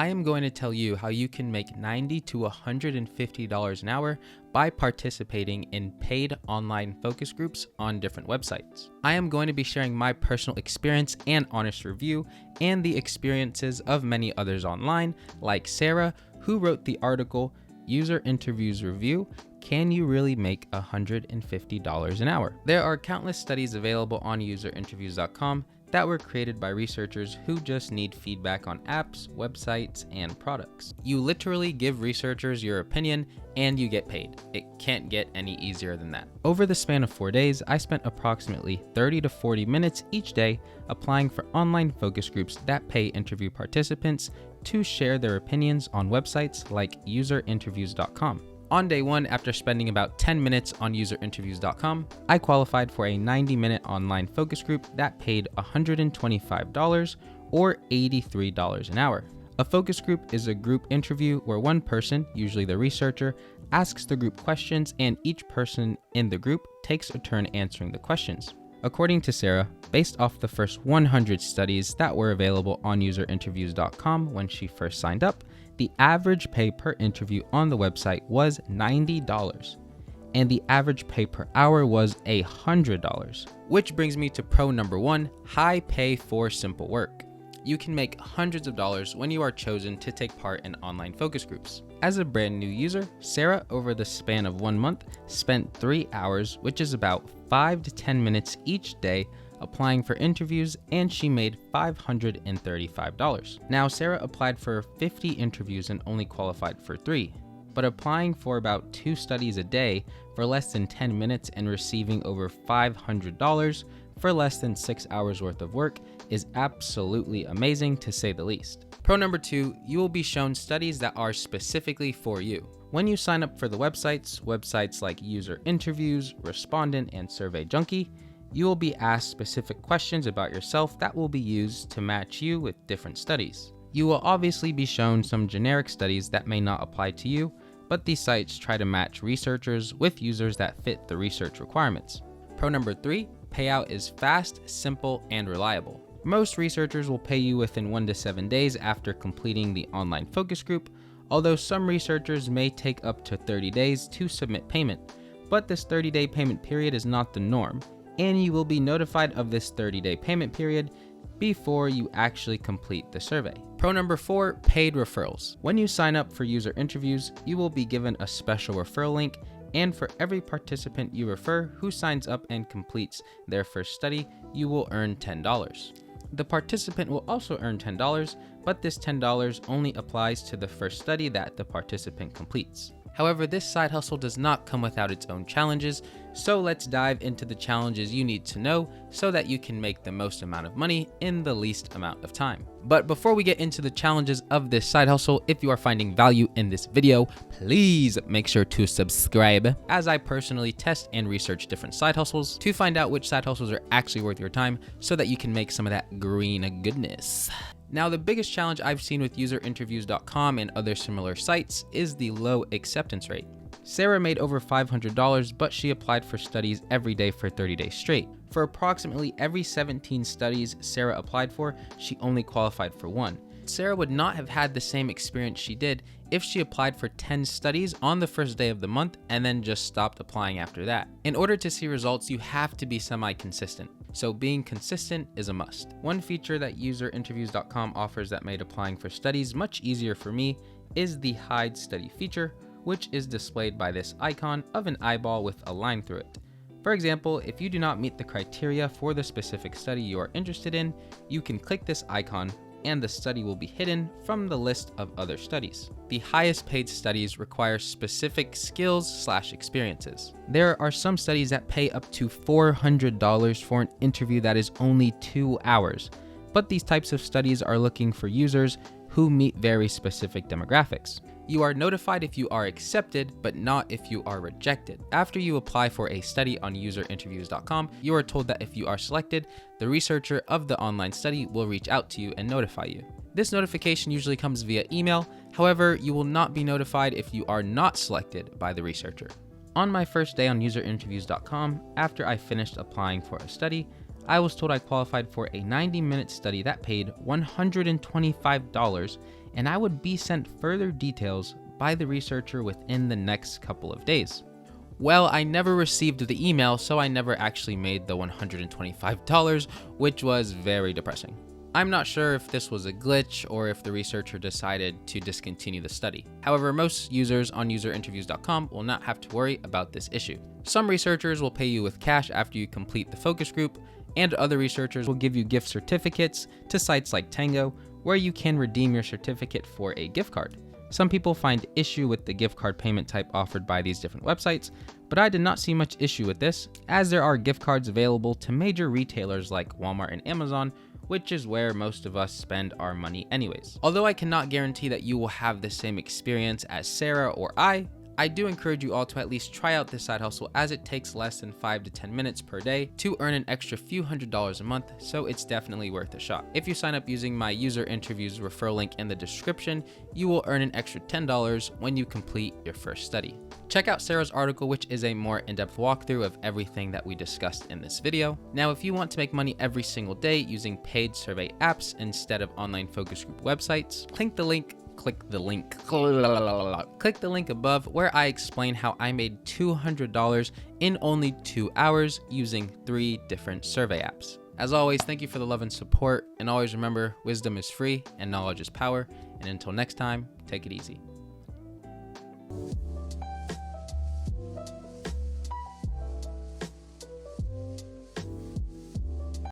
I am going to tell you how you can make $90 to $150 an hour by participating in paid online focus groups on different websites. I am going to be sharing my personal experience and honest review and the experiences of many others online, like Sarah, who wrote the article, User Interviews Review, Can You Really Make $150 an Hour? There are countless studies available on userinterviews.com that were created by researchers who just need feedback on apps, websites, and products. You literally give researchers your opinion and you get paid. It can't get any easier than that. Over the span of 4 days, I spent approximately 30 to 40 minutes each day applying for online focus groups that pay interview participants to share their opinions on websites like userinterviews.com. On day one, after spending about 10 minutes on userinterviews.com, I qualified for a 90-minute online focus group that paid $125 or $83 an hour. A focus group is a group interview where one person, usually the researcher, asks the group questions and each person in the group takes a turn answering the questions. According to Sarah, based off the first 100 studies that were available on userinterviews.com when she first signed up, the average pay per interview on the website was $90, and the average pay per hour was $100. Which brings me to pro number 1, high pay for simple work. You can make hundreds of dollars when you are chosen to take part in online focus groups. As a brand new user, Sarah, over the span of 1 month, spent 3 hours, which is about 5 to 10 minutes each day, applying for interviews, and she made $535. Now, Sarah applied for 50 interviews and only qualified for 3, but applying for about 2 studies a day for less than 10 minutes and receiving over $500 for less than 6 hours worth of work is absolutely amazing, to say the least. Pro number 2, you will be shown studies that are specifically for you. When you sign up for the websites like User Interviews, Respondent, and Survey Junkie, you will be asked specific questions about yourself that will be used to match you with different studies. You will obviously be shown some generic studies that may not apply to you, but these sites try to match researchers with users that fit the research requirements. Pro number 3, payout is fast, simple, and reliable. Most researchers will pay you within 1 to 7 days after completing the online focus group, although some researchers may take up to 30 days to submit payment. But this 30-day payment period is not the norm, and you will be notified of this 30-day payment period before you actually complete the survey. Pro number 4, paid referrals. When you sign up for user interviews, you will be given a special referral link, and for every participant you refer who signs up and completes their first study, you will earn $10. The participant will also earn $10, but this $10 only applies to the first study that the participant completes. However, this side hustle does not come without its own challenges, so let's dive into the challenges you need to know so that you can make the most amount of money in the least amount of time. But before we get into the challenges of this side hustle, if you are finding value in this video, please make sure to subscribe, as I personally test and research different side hustles to find out which side hustles are actually worth your time so that you can make some of that green goodness. Now, the biggest challenge I've seen with userinterviews.com and other similar sites is the low acceptance rate. Sarah made over $500, but she applied for studies every day for 30 days straight. For approximately every 17 studies Sarah applied for, she only qualified for 1. Sarah would not have had the same experience she did if she applied for 10 studies on the first day of the month and then just stopped applying after that. In order to see results, you have to be semi-consistent. So being consistent is a must. One feature that userinterviews.com offers that made applying for studies much easier for me is the hide study feature, which is displayed by this icon of an eyeball with a line through it. For example, if you do not meet the criteria for the specific study you are interested in, you can click this icon and the study will be hidden from the list of other studies. The highest paid studies require specific skills/experiences. There are some studies that pay up to $400 for an interview that is only 2 hours, but these types of studies are looking for users who meet very specific demographics. You are notified if you are accepted, but not if you are rejected. After you apply for a study on userinterviews.com, you are told that if you are selected, the researcher of the online study will reach out to you and notify you. This notification usually comes via email. However, you will not be notified if you are not selected by the researcher. On my first day on userinterviews.com, after I finished applying for a study, I was told I qualified for a 90-minute study that paid $125 and I would be sent further details by the researcher within the next couple of days. Well, I never received the email, so I never actually made the $125, which was very depressing. I'm not sure if this was a glitch or if the researcher decided to discontinue the study. However, most users on userinterviews.com will not have to worry about this issue. Some researchers will pay you with cash after you complete the focus group, and other researchers will give you gift certificates to sites like Tango, where you can redeem your certificate for a gift card. Some people find issue with the gift card payment type offered by these different websites, but I did not see much issue with this, as there are gift cards available to major retailers like Walmart and Amazon, which is where most of us spend our money anyways. Although I cannot guarantee that you will have the same experience as Sarah or I do encourage you all to at least try out this side hustle, as it takes less than 5 to 10 minutes per day to earn an extra few $100s a month, so it's definitely worth a shot. If you sign up using my user interviews referral link in the description, you will earn an extra $10 when you complete your first study. Check out Sarah's article, which is a more in-depth walkthrough of everything that we discussed in this video. Now, if you want to make money every single day using paid survey apps instead of online focus group websites, click the link above, where I explain how I made $200 in only 2 hours using 3 different survey apps. As always, thank you for the love and support, and always remember, wisdom is free and knowledge is power. And until next time, take it easy.